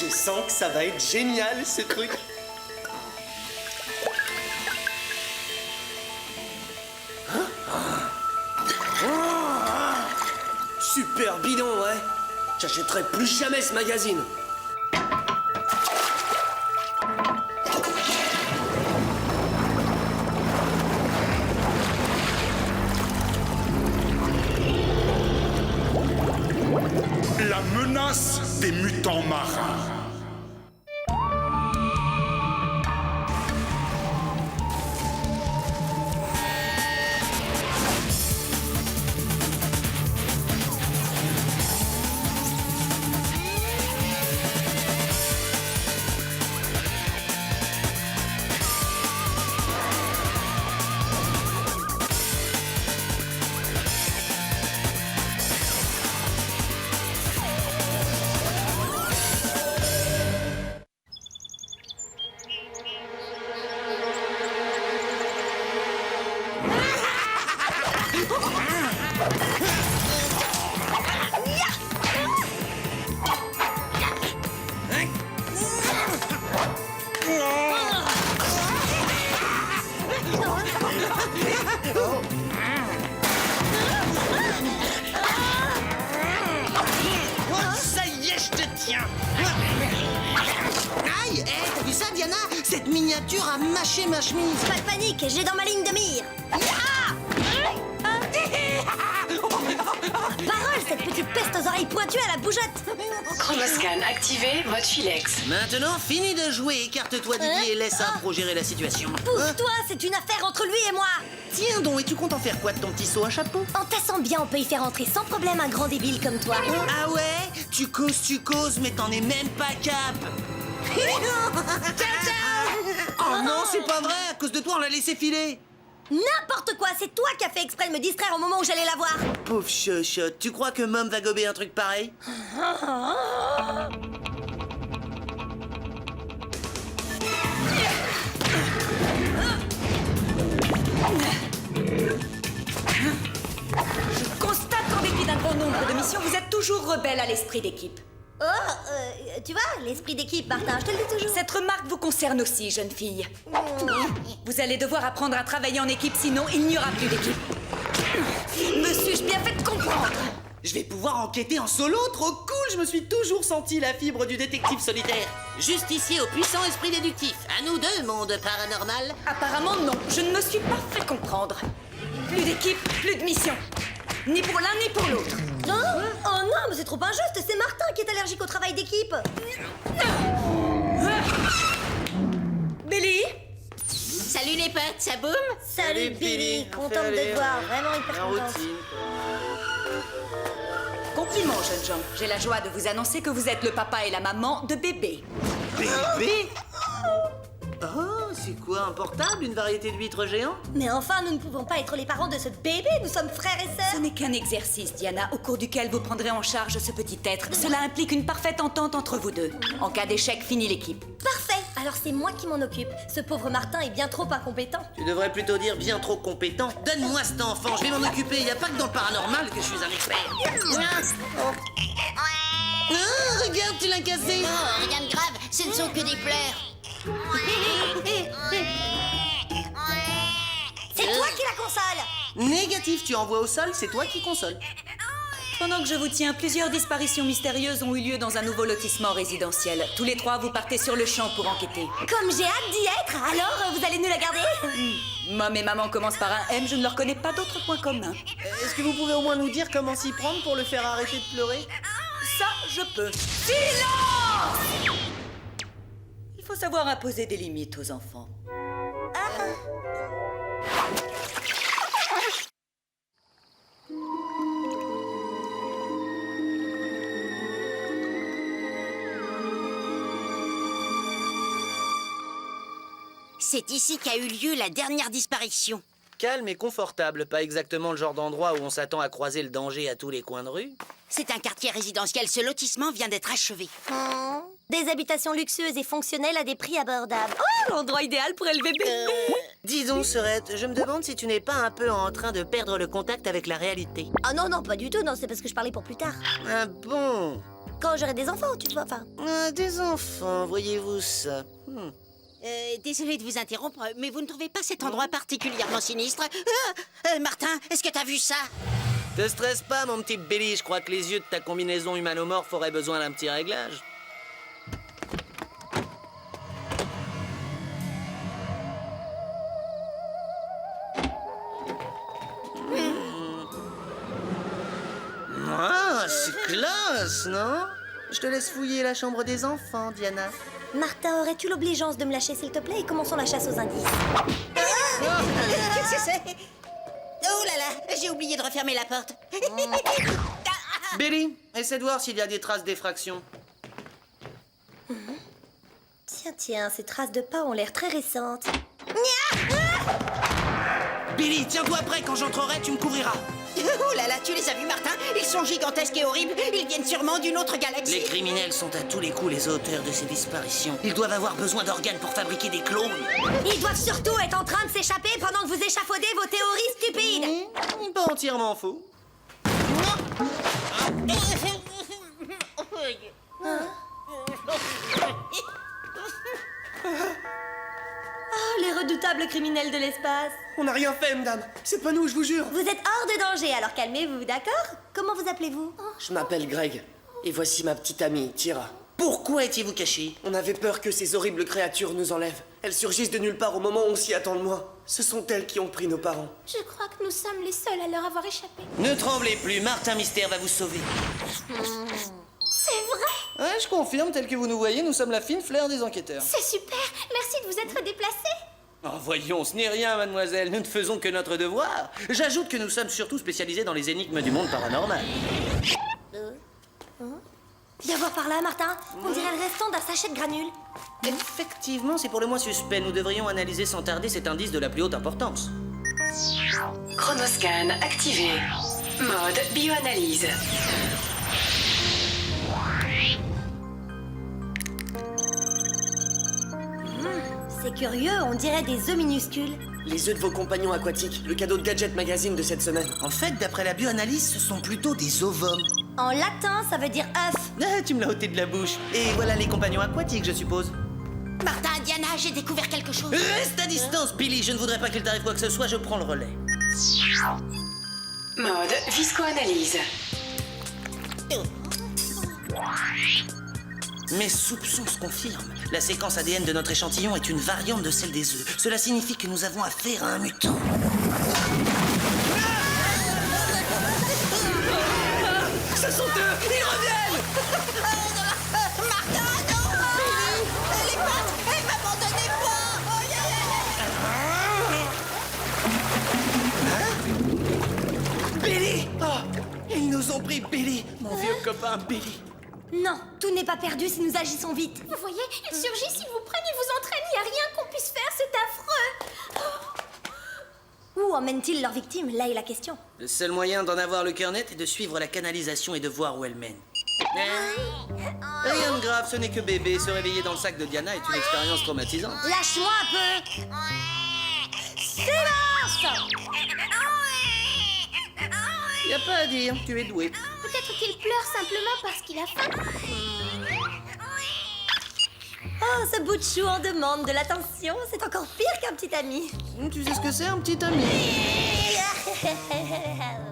Je sens que ça va être génial, ce truc. Super bidon, ouais. J'achèterai plus jamais ce magazine. La menace des mutants marins. Ça y est, je te tiens. Aïe, t'as vu ça, Diana? Cette miniature a mâché ma chemise. Pas de panique, j'ai dans ma ligne de mire. Parole, cette petite peste aux oreilles pointues à la bougette. Chronoscan activé, mode Filex. Maintenant, fini de jouer, écarte-toi Didier et laisse un pro gérer la situation. Pousse-toi, c'est une affaire entre lui et moi. Tiens donc, et tu comptes en faire quoi de ton petit seau à chapeau? En tassant bien, on peut y faire entrer sans problème un grand débile comme toi. Ah ouais? Tu causes, mais t'en es même pas cap. Oh non, c'est pas vrai, à cause de toi, on l'a laissé filer. N'importe quoi, c'est toi qui as fait exprès de me distraire au moment où j'allais la voir. Pauvre chuchote, tu crois que Mom va gober un truc pareil? Je constate qu'en dépit d'un grand nombre de missions, vous êtes toujours rebelle à l'esprit d'équipe. Oh, tu vois, l'esprit d'équipe, Martin, je te le dis toujours. Cette remarque vous concerne aussi, jeune fille. Vous allez devoir apprendre à travailler en équipe, sinon il n'y aura plus d'équipe. Me suis-je bien fait comprendre? Je vais pouvoir enquêter en solo, trop cool. Je me suis toujours senti la fibre du détective solitaire. Justicier au puissant esprit déductif. À nous deux, monde paranormal. Apparemment non, je ne me suis pas fait comprendre. Plus d'équipe, plus de mission. Ni pour l'un ni pour l'autre. Hein? Oh non, mais c'est trop injuste, c'est Martin qui est allergique au travail d'équipe. Billy? Salut les potes, ça boum? Salut Billy, contente de te voir, vraiment hyper contente. Compliment, jeune gens. J'ai la joie de vous annoncer que vous êtes le papa et la maman de bébé. Bébé? Oh, c'est quoi, un portable? Une variété d'huîtres géants? Mais enfin, nous ne pouvons pas être les parents de ce bébé, nous sommes frères et Ce sœurs. n'est qu'un exercice, Diana, au cours duquel vous prendrez en charge ce petit être. Cela implique une parfaite entente entre vous deux. En cas d'échec, finit l'équipe. Parfait, alors c'est moi qui m'en occupe. Ce pauvre Martin est bien trop incompétent. Tu devrais plutôt dire bien trop compétent. Donne-moi cet enfant, je vais m'en occuper. Y a pas que dans le paranormal que je suis un expert. Ah, regarde, tu l'as cassé. Oh, rien de grave, ce ne sont que des pleurs. C'est toi qui la console. Négatif, tu envoies au sol, c'est toi qui console. Pendant que je vous tiens, plusieurs disparitions mystérieuses ont eu lieu dans un nouveau lotissement résidentiel. Tous les trois, vous partez sur le champ pour enquêter. Comme j'ai hâte d'y être, alors vous allez nous la garder? Mom et maman commencent par un M, je ne leur connais pas d'autres points communs. Est-ce que vous pouvez au moins nous dire comment s'y prendre pour le faire arrêter de pleurer? Ça, je peux. Silence! Il faut savoir imposer des limites aux enfants. C'est ici qu'a eu lieu la dernière disparition. Calme et confortable, pas exactement le genre d'endroit où on s'attend à croiser le danger à tous les coins de rue. C'est un quartier résidentiel, ce lotissement vient d'être achevé. Des habitations luxueuses et fonctionnelles à des prix abordables. Oh, l'endroit idéal pour élever bébé. Dis donc, Serette, je me demande si tu n'es pas un peu en train de perdre le contact avec la réalité. Ah non, non, pas du tout, non, c'est parce que je parlais pour plus tard. Ah bon? Quand j'aurai des enfants, tu vois, enfin... Des enfants, voyez-vous ça? Désolée de vous interrompre, mais vous ne trouvez pas cet endroit particulièrement sinistre? Martin, est-ce que t'as vu ça? Te stresse pas, mon petit Billy, je crois que les yeux de ta combinaison humanomorphe auraient besoin d'un petit réglage. Ah, c'est classe, non? Je te laisse fouiller la chambre des enfants, Diana. Martin, aurais-tu l'obligeance de me lâcher, s'il te plaît, et commençons la chasse aux indices. Qu'est-ce que c'est? Oh là là, j'ai oublié de refermer la porte. Billy, essaie de voir s'il y a des traces d'effraction. Tiens, ces traces de pas ont l'air très récentes. Billy, tiens-toi prêt, quand j'entrerai, tu me couvriras. Oh là là, tu les as vus, Martin? Ils sont gigantesques et horribles. Ils viennent sûrement d'une autre galaxie. Les criminels sont à tous les coups les auteurs de ces disparitions. Ils doivent avoir besoin d'organes pour fabriquer des clones. Ils doivent surtout être en train de s'échapper pendant que vous échafaudez vos théories stupides. Pas entièrement faux. Oh, les redoutables criminels de l'espace. On n'a rien fait, madame. C'est pas nous, je vous jure. Vous êtes hors de danger, alors calmez-vous, d'accord? Comment vous appelez-vous? Je m'appelle Greg. Et voici ma petite amie, Tira. Pourquoi étiez-vous caché? On avait peur que ces horribles créatures nous enlèvent. Elles surgissent de nulle part au moment où on s'y attend le moins. Ce sont elles qui ont pris nos parents. Je crois que nous sommes les seuls à leur avoir échappé. Ne tremblez plus, Martin Mystère va vous sauver. C'est vrai? Ouais, je confirme, tel que vous nous voyez, nous sommes la fine fleur des enquêteurs. C'est super. Merci de vous être déplacé. Oh, voyons, ce n'est rien, mademoiselle. Nous ne faisons que notre devoir. J'ajoute que nous sommes surtout spécialisés dans les énigmes du monde paranormal. Viens voir par là, Martin. On dirait le restant d'un sachet de granules. Effectivement, c'est pour le moins suspect. Nous devrions analyser sans tarder cet indice de la plus haute importance. Chronoscan activé. Mode bioanalyse. C'est curieux, on dirait des œufs minuscules. Les œufs de vos compagnons aquatiques, le cadeau de Gadget Magazine de cette semaine. En fait, d'après la bioanalyse, ce sont plutôt des ovums. En latin, ça veut dire œuf. Ah, tu me l'as ôté de la bouche. Et voilà les compagnons aquatiques, je suppose. Martin, Diana, j'ai découvert quelque chose. Reste à distance, Billy. Je ne voudrais pas qu'il t'arrive quoi que ce soit. Je prends le relais. Mode viscoanalyse. Mes soupçons se confirment. La séquence ADN de notre échantillon est une variante de celle des œufs. Cela signifie que nous avons affaire à un mutant. Ce sont eux! Ils reviennent! Martin, non! Les pattes, elles m'abandonnez pas! Billy! Oh! Ils nous ont pris, Billy! Mon vieux copain, Billy! Non, tout n'est pas perdu si nous agissons vite. Vous voyez, ils surgissent, ils vous prennent, ils vous entraînent. Il n'y a rien qu'on puisse faire, c'est affreux. Où emmènent-ils leurs victimes? Là est la question. Le seul moyen d'en avoir le cœur net est de suivre la canalisation et de voir où elle mène. Rien de grave, ce n'est que bébé. Se réveiller dans le sac de Diana est une expérience traumatisante. Lâche-moi un peu. Silence! Y a pas à dire, tu es doué. Peut-être qu'il pleure simplement parce qu'il a faim. Oh, ce bout de chou en demande de l'attention. C'est encore pire qu'un petit ami. Tu sais ce que c'est, un petit ami?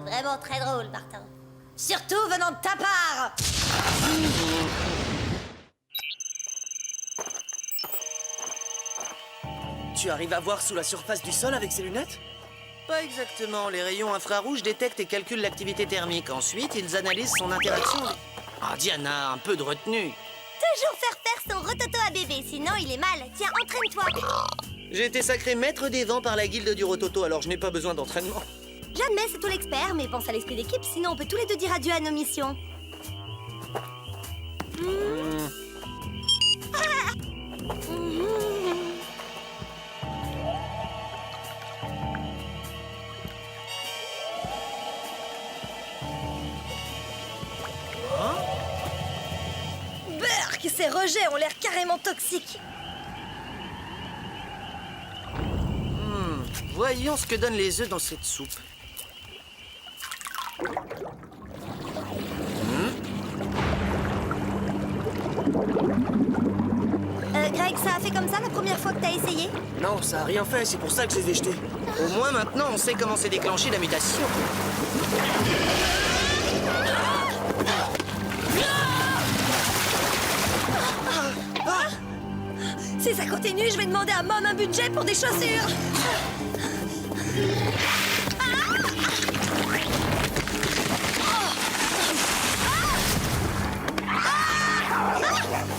Vraiment très drôle, Martin. Surtout venant de ta part. Tu arrives à voir sous la surface du sol avec ces lunettes? Pas exactement. Les rayons infrarouges détectent et calculent l'activité thermique. Ensuite, ils analysent son interaction. Ah, Diana, un peu de retenue. Toujours faire son rototo à bébé, sinon il est mal. Tiens, entraîne-toi. J'ai été sacré maître des vents par la guilde du rototo, alors je n'ai pas besoin d'entraînement. J'admets, c'est toi l'expert, mais pense à l'esprit d'équipe, sinon on peut tous les deux dire adieu à nos missions. Berk, ces rejets ont l'air carrément toxiques. Voyons ce que donnent les œufs dans cette soupe. Greg, ça a fait comme ça la première fois que t'as essayé? Non, ça a rien fait, c'est pour ça que je les ai jetés. Au moins maintenant, on sait comment s'est déclenchée la mutation. Si ça continue, je vais demander à Mom un budget pour des chaussures.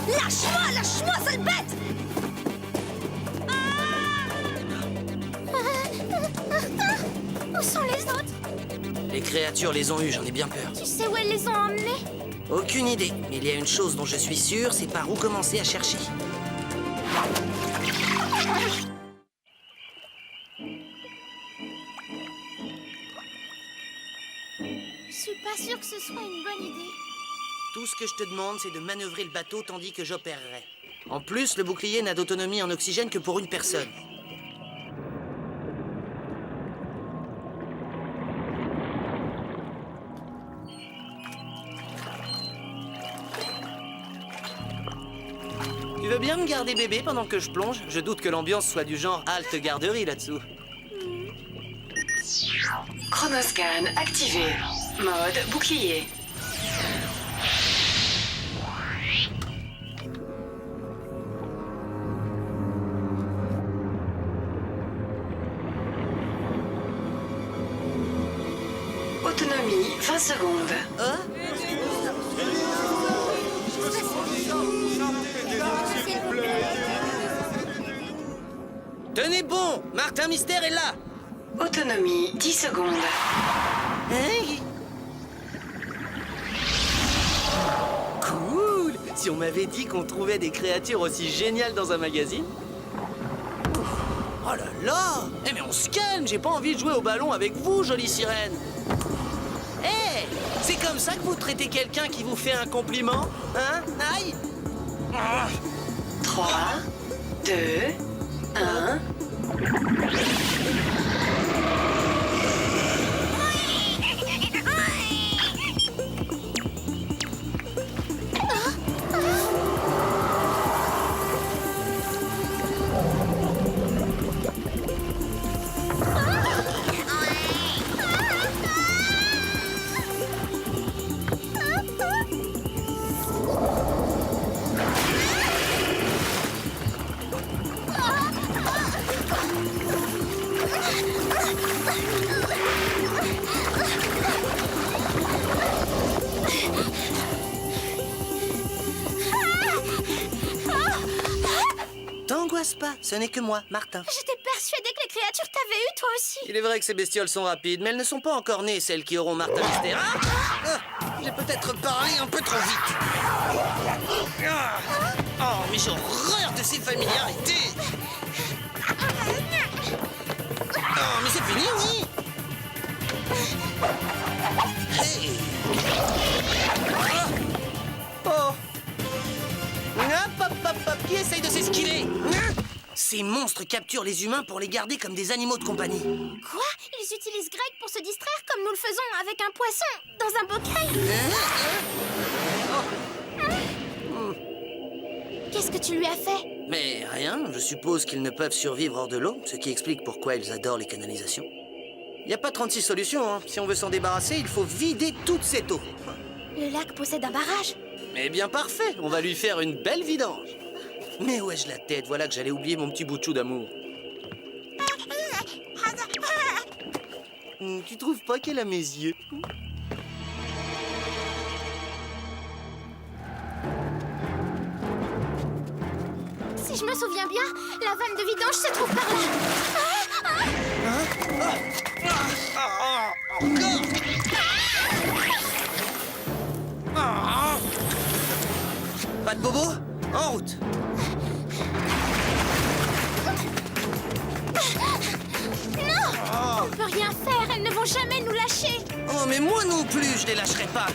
Lâche-moi, lâche-moi, sale bête! Où sont les autres? Les créatures les ont eues, j'en ai bien peur. Tu sais où elles les ont emmenés? Aucune idée, mais il y a une chose dont je suis sûr, c'est par où commencer à chercher. Je suis pas sûre que ce soit une bonne idée. Tout ce que je te demande, c'est de manœuvrer le bateau tandis que j'opérerai. En plus, le bouclier n'a d'autonomie en oxygène que pour une personne. Tu veux bien me garder bébé pendant que je plonge? Je doute que l'ambiance soit du genre halte garderie là-dessous. Chronoscan activé. Mode bouclier. Autonomie 20 secondes. Tenez bon, Martin Mystère est là. Autonomie 10 secondes. Cool! Si on m'avait dit qu'on trouvait des créatures aussi géniales dans un magazine. Oh là là! Eh mais on se calme, j'ai pas envie de jouer au ballon avec vous, jolie sirène. Eh! C'est comme ça que vous traitez quelqu'un qui vous fait un compliment? Hein? Aïe! 3, 2, 1. T'angoisse pas, ce n'est que moi, Martin. J'étais persuadée que les créatures t'avaient eu, toi aussi. Il est vrai que ces bestioles sont rapides, mais elles ne sont pas encore nées, celles qui auront Martin Mystère. J'ai peut-être parlé un peu trop vite. Oh, mais j'ai horreur de ces familiarités. Oh, mais c'est fini, oui. Hey. Oh. Hop, hop, hop, hop, qui essaye de s'esquiver? Ces monstres capturent les humains pour les garder comme des animaux de compagnie. Quoi? Ils utilisent Greg pour se distraire comme nous le faisons avec un poisson dans un bocal? Qu'est-ce que tu lui as fait? Mais rien, je suppose qu'ils ne peuvent survivre hors de l'eau, ce qui explique pourquoi ils adorent les canalisations. Il n'y a pas 36 solutions, hein. Si on veut s'en débarrasser, il faut vider toute cette eau. Le lac possède un barrage. Mais bien parfait, on va lui faire une belle vidange. Mais où ai-je la tête? Voilà que j'allais oublier mon petit bout de chou d'amour. Tu trouves pas qu'elle a mes yeux? Si je me souviens bien, la vanne de vidange se trouve par là. Pas de bobo? En route! Non! On peut rien faire, elles ne vont jamais nous lâcher. Oh, mais moi non plus, je les lâcherai pas!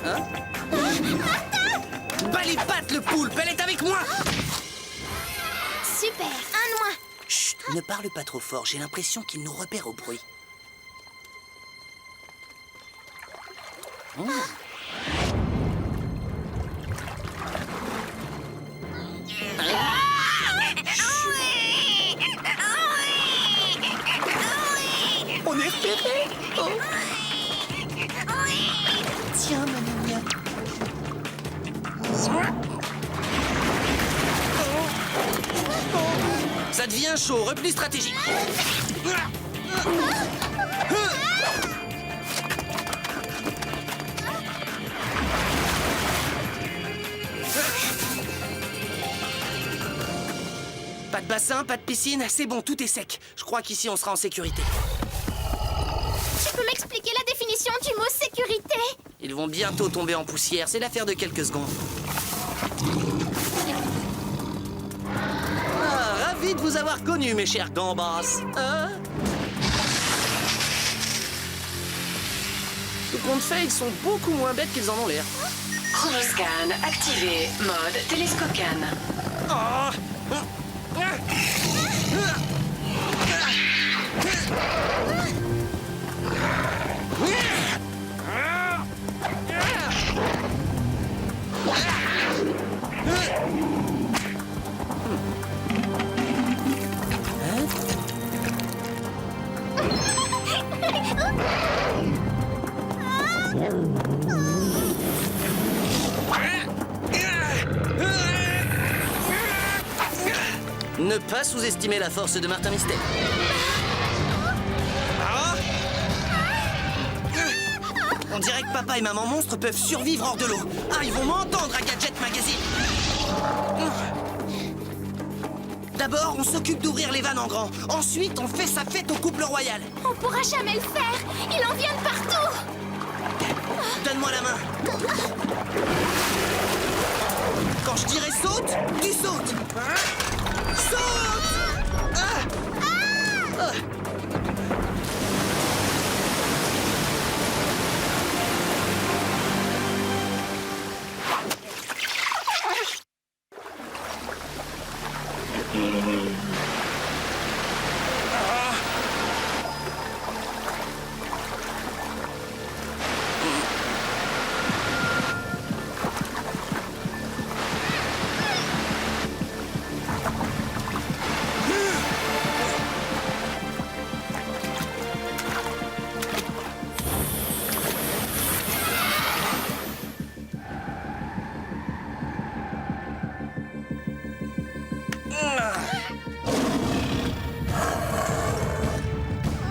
Hein? Bas les pattes, le poulpe, elle est avec moi! Super, un de moins. Chut, ne parle pas trop fort, j'ai l'impression qu'il nous repère au bruit. On est repéré. Oh. Tiens, ma mignonne. Ça devient chaud, repli stratégique. Pas de bassin, pas de piscine, c'est bon, tout est sec. Je crois qu'ici on sera en sécurité. Tu peux m'expliquer la définition du mot sécurité? Ils vont bientôt tomber en poussière, c'est l'affaire de quelques secondes. Ah, ravi de vous avoir connus, mes chers gambas. Tout compte fait, ils sont beaucoup moins bêtes qu'ils en ont l'air. Chronoscan activé. Mode télescocan. Oh. Ne pas sous-estimer la force de Martin Mystère. On dirait que papa et maman monstre peuvent survivre hors de l'eau. Ah, ils vont m'entendre à Gadget Magazine. D'abord, on s'occupe d'ouvrir les vannes en grand. Ensuite, on fait sa fête au couple royal. On pourra jamais le faire. Il en vient de partout. Donne-moi la main. Quand je dirai saute, tu sautes. Saute!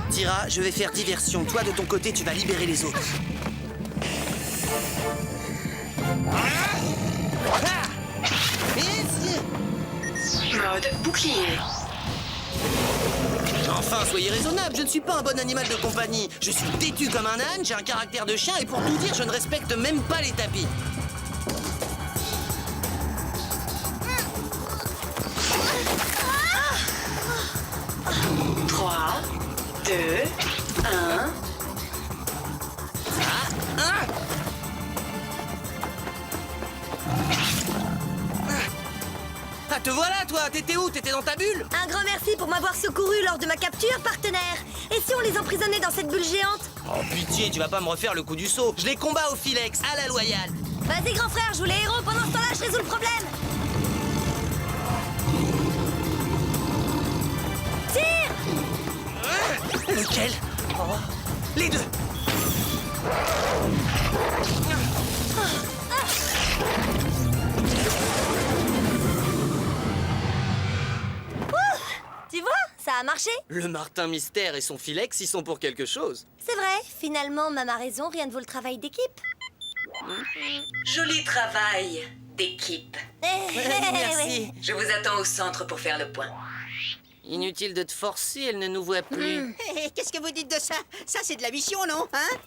Tira, je vais faire diversion. Toi, de ton côté, tu vas libérer les autres. Mode bouclier. Enfin, soyez raisonnable, je ne suis pas un bon animal de compagnie. Je suis têtu comme un âne, j'ai un caractère de chien et pour tout dire, je ne respecte même pas les tapis. Trois, 2, 1. Ah, te voilà, toi. T'étais où? T'étais dans ta bulle? Un grand merci pour m'avoir secouru lors de ma capture, partenaire. Et si on les emprisonnait dans cette bulle géante? Oh, pitié, tu vas pas me refaire le coup du saut. Je les combats au filex, à la loyale. Vas-y, grand frère, joue les héros. Pendant ce temps-là, je résous le problème. Tire! Lequel? Oh. Les deux. Tu vois, ça a marché. Le Martin Mystère et son filex, ils sont pour quelque chose. C'est vrai, finalement, maman a raison, rien ne vaut le travail d'équipe. Joli travail d'équipe. Merci. Je vous attends au centre pour faire le point. Inutile de te forcer, elle ne nous voit plus. Qu'est-ce que vous dites de ça? Ça, c'est de la mission, non? Hein?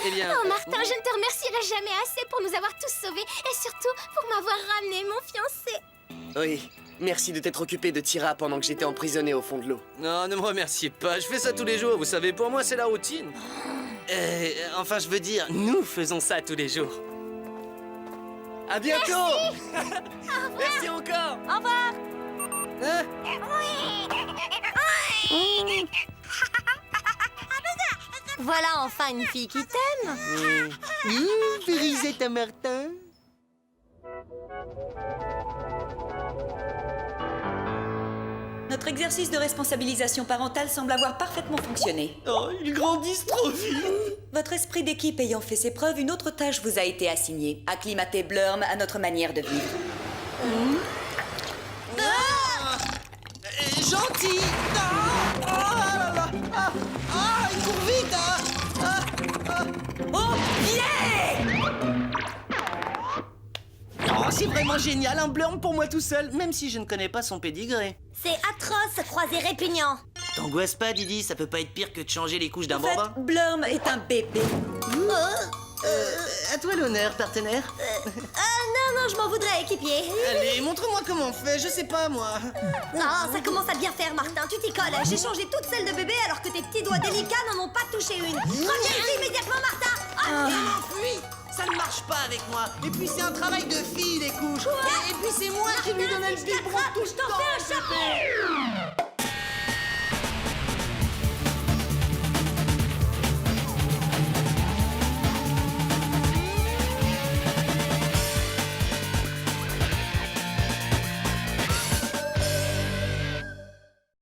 Eh bien... Oh Martin, je ne te remercierai jamais assez pour nous avoir tous sauvés et surtout pour m'avoir ramené mon fiancé. Oui, merci de t'être occupé de Tira pendant que j'étais emprisonné au fond de l'eau. Non, ne me remerciez pas, je fais ça tous les jours, vous savez, pour moi c'est la routine. Enfin, je veux dire, nous faisons ça tous les jours. À bientôt. Merci encore. Au revoir. Voilà enfin une fille qui t'aime. Férisette Martin. Notre exercice de responsabilisation parentale semble avoir parfaitement fonctionné. Oh, ils grandissent trop vite. Votre esprit d'équipe ayant fait ses preuves, une autre tâche vous a été assignée. Acclimater Blurm à notre manière de vivre. Gentil. Non. Oh là là. Il court vite. Oh, pied! Oh, c'est vraiment génial, un Blurm pour moi tout seul, même si je ne connais pas son pédigré. C'est atroce ce croisé répugnant. T'angoisses pas, Didi, ça peut pas être pire que de changer les couches d'un En fait, bambin. Blurm est un bébé. À toi l'honneur, partenaire. Non, je m'en voudrais, équipier. Allez, montre-moi comment on fait, je sais pas moi. Non, ça commence à bien faire, Martin. Tu t'y colles. J'ai changé toutes celles de bébé alors que tes petits doigts délicats n'en ont pas touché une. Reviens ici immédiatement, Martin. Je m'enfuis. Ça ne marche pas avec moi. Et puis c'est un travail de fille, les couches. Et puis c'est moi qui lui donnais le biberon tout Je t'en fais un chapeau.